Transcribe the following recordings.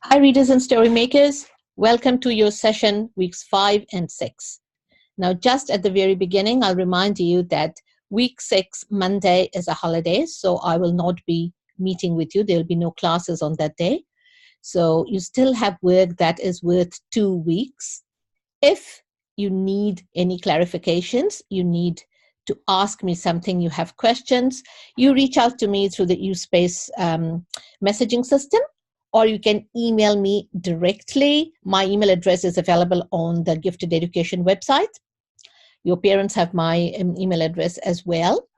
Hi, readers and story makers. Welcome to your session, weeks 5 and 6. Now, just at the very beginning, I'll remind you that week 6, Monday, is a holiday, so I will not be meeting with you. There will be no classes on that day. So you still have work that is worth 2 weeks. If you need any clarifications, you need to ask me something, you have questions, you reach out to me through the USpace messaging system, or you can email me directly. My email address is available on the Gifted Education website. Your parents have my email address as well.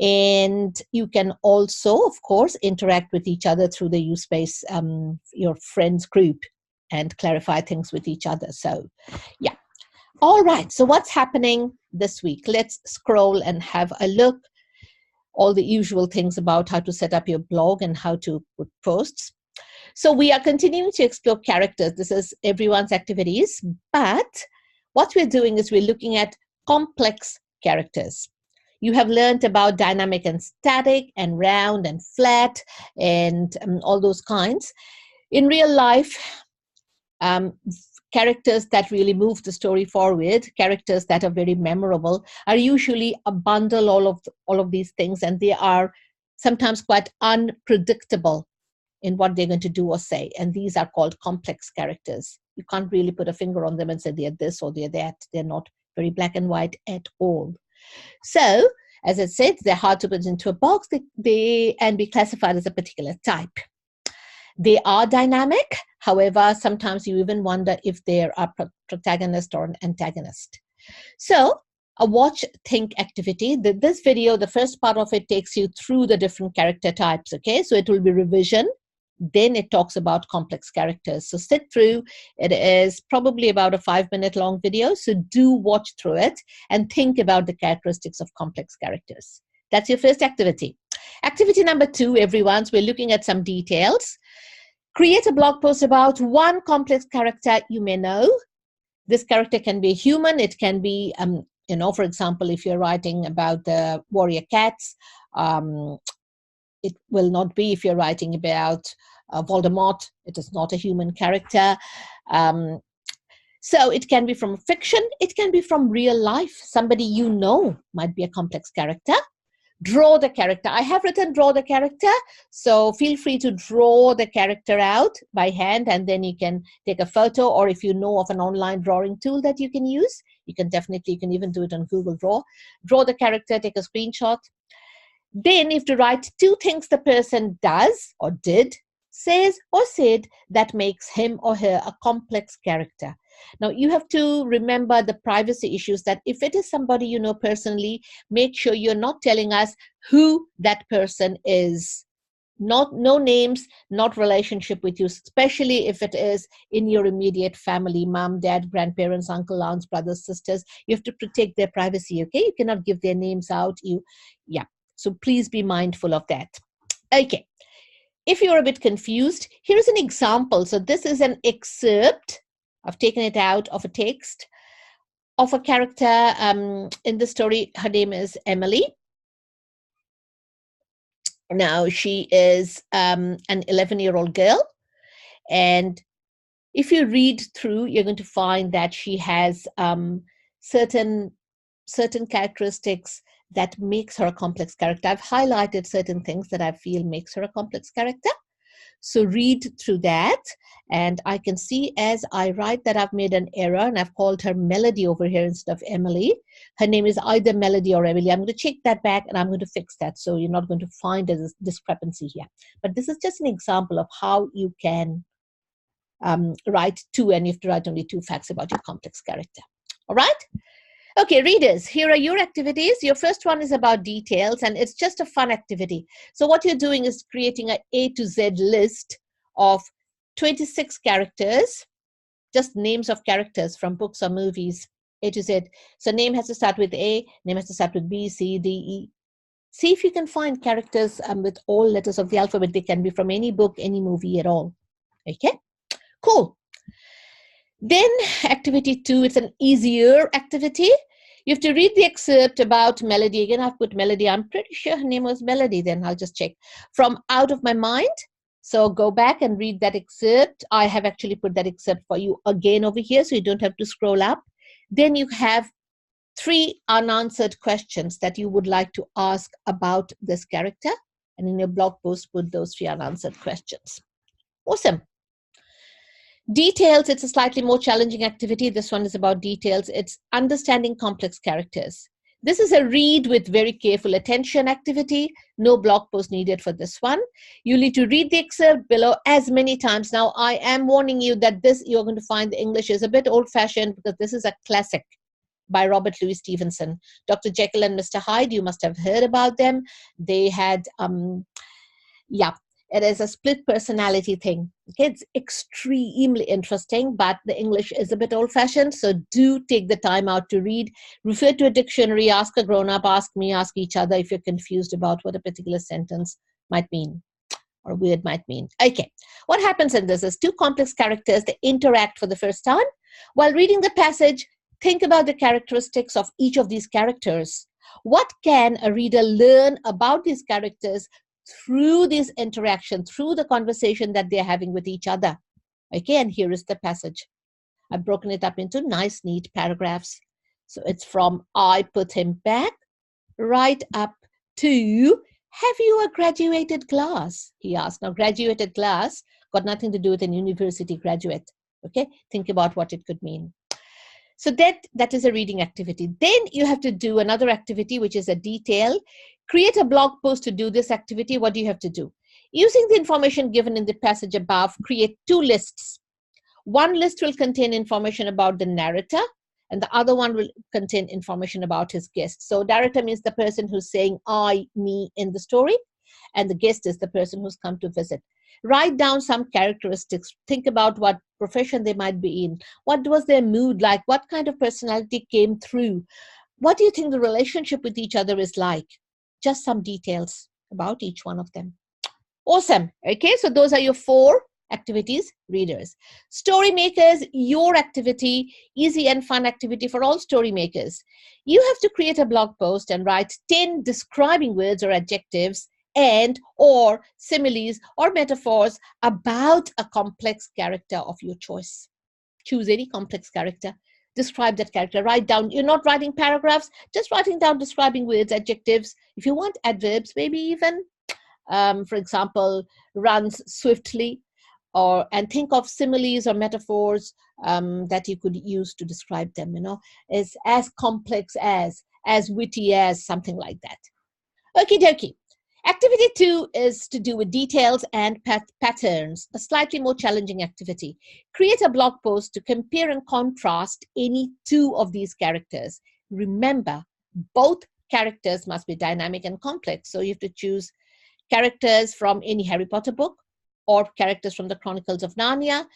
And you can also, of course, interact with each other through the USpace, your friends group, and clarify things with each other. So, yeah. All right. So what's happening this week? Let's scroll and have a look. All the usual things about how to set up your blog and how to put posts. So we are continuing to explore characters. This is everyone's activities, but what we're doing is we're looking at complex characters. You have learned about dynamic and static and round and flat and all those kinds. In real life, characters that really move the story forward, characters that are very memorable, are usually a bundle all of these things, and they are sometimes quite unpredictable in what they're going to do or say. And these are called complex characters. You can't really put a finger on them and say they're this or they're that. They're not very black and white at all. So, as I said, they're hard to put into a box and be classified as a particular type. They are dynamic. However, sometimes you even wonder if they're a protagonist or an antagonist. So, a watch think activity. This video, the first part of it takes you through the different character types. Okay, so it will be revision. Then it talks about complex characters. So sit through. It is probably about a 5-minute long video. So do watch through it and think about the characteristics of complex characters. That's your first activity. Activity number 2, everyone. So we're looking at some details. Create a blog post about one complex character you may know. This character can be human. It can be, for example, if you're writing about the warrior cats, it will not be if you're writing about Voldemort. It is not a human character. So it can be from fiction. It can be from real life. Somebody you know might be a complex character. Draw the character. I have written draw the character. So feel free to draw the character out by hand, and then you can take a photo, or if you know of an online drawing tool that you can use, you can even do it on Google Draw. Draw the character, take a screenshot. Then you have to write 2 things the person does or did, says or said that makes him or her a complex character. Now, you have to remember the privacy issues, that if it is somebody you know personally, make sure you're not telling us who that person is. No names, not relationship with you, especially if it is in your immediate family, mom, dad, grandparents, uncle, aunts, brothers, sisters. You have to protect their privacy, okay? You cannot give their names out. So please be mindful of that. Okay. If you're a bit confused, here's an example. So this is an excerpt. I've taken it out of a text of a character in the story. Her name is Emily. Now, she is an 11-year-old girl. And if you read through, you're going to find that she has certain characteristics that makes her a complex character. I've highlighted certain things that I feel makes her a complex character. So read through that, and I can see as I write that I've made an error, and I've called her Melody over here instead of Emily. Her name is either Melody or Emily. I'm going to check that back, and I'm going to fix that. So you're not going to find a discrepancy here. But this is just an example of how you can write 2, and you have to write only 2 facts about your complex character. All right? Okay, readers, here are your activities. Your first one is about details, and it's just a fun activity. So what you're doing is creating an A to Z list of 26 characters, just names of characters from books or movies, A to Z. So name has to start with A, name has to start with B, C, D, E. See if you can find characters with all letters of the alphabet. They can be from any book, any movie at all. Okay, cool. Then activity 2, it's an easier activity. You have to read the excerpt about Melody. Again, I've put Melody. I'm pretty sure her name was Melody. Then I'll just check. From Out of My Mind. So go back and read that excerpt. I have actually put that excerpt for you again over here, so you don't have to scroll up. Then you have 3 unanswered questions that you would like to ask about this character. And in your blog post, put those 3 unanswered questions. Awesome. Details, it's a slightly more challenging activity. This one is about details. It's understanding complex characters. This is a read with very careful attention activity. No blog post needed for this one. You need to read the excerpt below as many times. Now, I am warning you that this, you're going to find the English is a bit old-fashioned because this is a classic by Robert Louis Stevenson. Dr. Jekyll and Mr. Hyde, you must have heard about them. They had, it is a split personality thing. Okay, it's extremely interesting, but the English is a bit old-fashioned, so do take the time out to read. Refer to a dictionary, ask a grown-up, ask me, ask each other if you're confused about what a particular sentence might mean or word might mean. Okay, what happens in this is 2 complex characters, they interact for the first time. While reading the passage, think about the characteristics of each of these characters. What can a reader learn about these characters through this interaction, through the conversation that they're having with each other? Okay, and here is the passage. I've broken it up into nice, neat paragraphs. So it's from I put him back right up to, have you a graduated class? He asked. Now, graduated class got nothing to do with an university graduate. Okay, think about what it could mean. So that is a reading activity. Then you have to do another activity, which is a detail. Create a blog post to do this activity. What do you have to do? Using the information given in the passage above, create 2 lists. One list will contain information about the narrator, and the other one will contain information about his guest. So narrator means the person who's saying I, me in the story, and the guest is the person who's come to visit. Write down some characteristics. Think about what profession they might be in. What was their mood like? What kind of personality came through? What do you think the relationship with each other is like? Just some details about each one of them. Awesome. Okay, so those are your 4 activities, readers. Story makers, your activity, easy and fun activity for all story makers. You have to create a blog post and write 10 describing words or adjectives and or similes or metaphors about a complex character of your choice. Choose any complex character. Describe that character. Write down. You're not writing paragraphs, just writing down describing words, adjectives. If you want adverbs, maybe even, for example, runs swiftly, and think of similes or metaphors that you could use to describe them, is as complex as witty as, something like that. Okie dokie. Activity 2 is to do with details and patterns, a slightly more challenging activity. Create a blog post to compare and contrast any 2 of these characters. Remember, both characters must be dynamic and complex, so you have to choose characters from any Harry Potter book, or characters from the Chronicles of Narnia,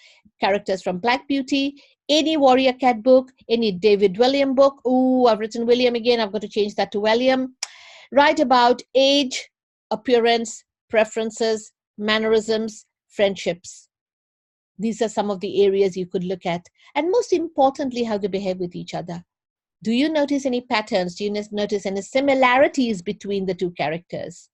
characters from Black Beauty, any Warrior Cat book, any David William book. Ooh, I've written William again. I've got to change that to William. Write about age, appearance, preferences, mannerisms, friendships. These are some of the areas you could look at. And most importantly, how to behave with each other. Do you notice any patterns? Do you notice any similarities between the 2 characters?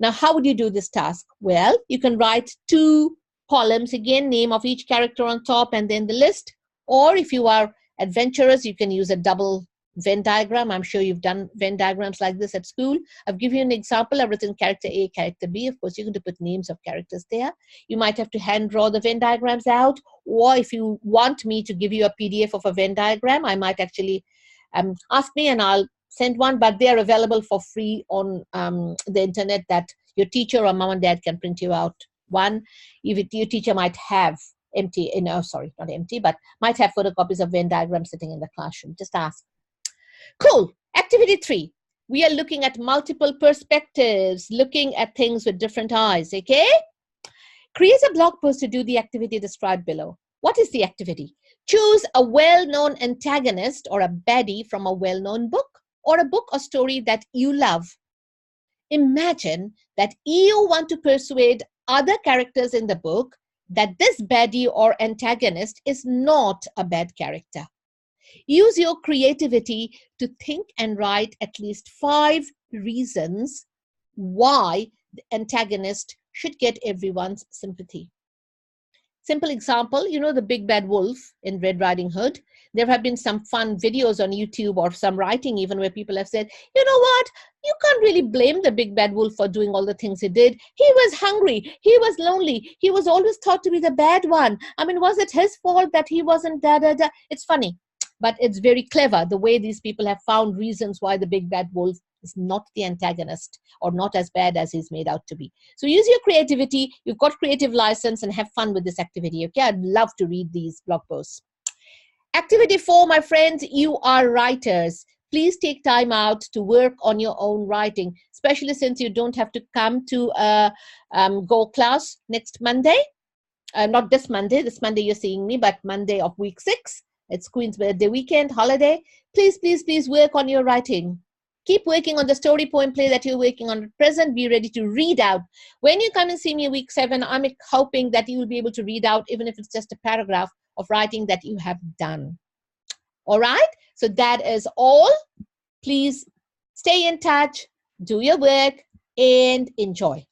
Now, how would you do this task? Well, you can write 2 columns, again, name of each character on top and then the list. Or if you are adventurous, you can use a double Venn diagram. I'm sure you've done Venn diagrams like this at school. I've given you an example. I've written character A, character B. Of course, you're going to put names of characters there. You might have to hand draw the Venn diagrams out. Or if you want me to give you a PDF of a Venn diagram, I might actually ask me and I'll send one, but they're available for free on the internet, that your teacher or mom and dad can print you out one. If your teacher might have empty, sorry, not empty, but might have photocopies of Venn diagrams sitting in the classroom. Just ask. Cool. Activity 3. We are looking at multiple perspectives, looking at things with different eyes, okay? Create a blog post to do the activity described below. What is the activity? Choose a well-known antagonist or a baddie from a well-known book, or a book or story that you love. Imagine that you want to persuade other characters in the book that this baddie or antagonist is not a bad character. Use your creativity to think and write at least 5 reasons why the antagonist should get everyone's sympathy. Simple example, you know, the big bad wolf in Red Riding Hood. There have been some fun videos on YouTube or some writing even where people have said, you know what, you can't really blame the big bad wolf for doing all the things he did. He was hungry. He was lonely. He was always thought to be the bad one. I mean, was it his fault that he wasn't da da da? It's funny, but it's very clever the way these people have found reasons why the big bad wolf is not the antagonist or not as bad as he's made out to be. So use your creativity. You've got creative license and have fun with this activity. Okay, I'd love to read these blog posts. Activity 4, my friends, you are writers. Please take time out to work on your own writing, especially since you don't have to come to a Go class next Monday. Not this Monday you're seeing me, but Monday of week 6. It's Queen's birthday weekend, holiday. Please, please, please work on your writing. Keep working on the story poem play that you're working on at present. Be ready to read out. When you come and see me week 7, I'm hoping that you will be able to read out, even if it's just a paragraph of writing that you have done. All right? So that is all. Please stay in touch, do your work, and enjoy.